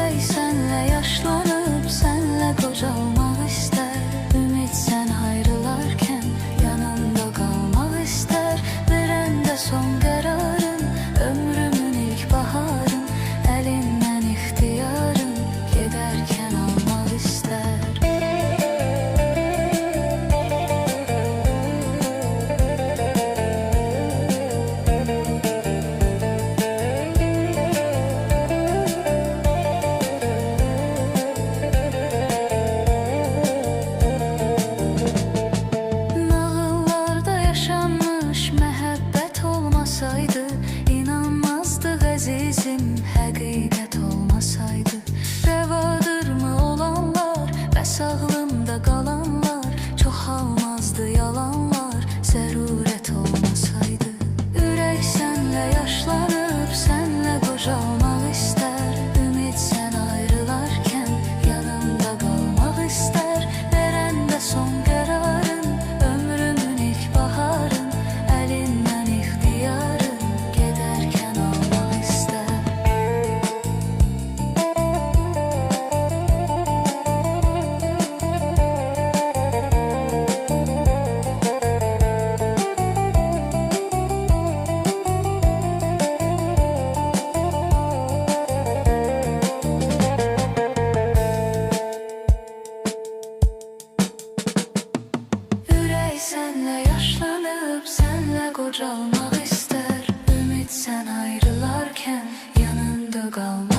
Ürək sənlə yaşlanıb, sənlə qocalmaq istər. Ümid sən ayrılarkən yanında qalmaq istər. Verəndə son qərarın, ömrümün ilk baharın, əlindən ixtiyarın gedərkən almaq istər. Əzizim, həqiqət olmasaydı, rəvadırmı olanlar və sağlığımda qalanlar, çoxalmazdı yalanlar, zərurət olmasaydı. Ürək sənlə yaşlanıb, sənlə qocalmaq istər. Ümid sən ayrılarkən yanımda qalmaq istər. Verəndə son qərarın, ömrümün ilk baharın, əlindən ixtiyarın gedərkən almaq istər. Sənlə yaşlanıb, sənlə qocalmaq istər. Ümid sən ayrılarkən yanında qalmaq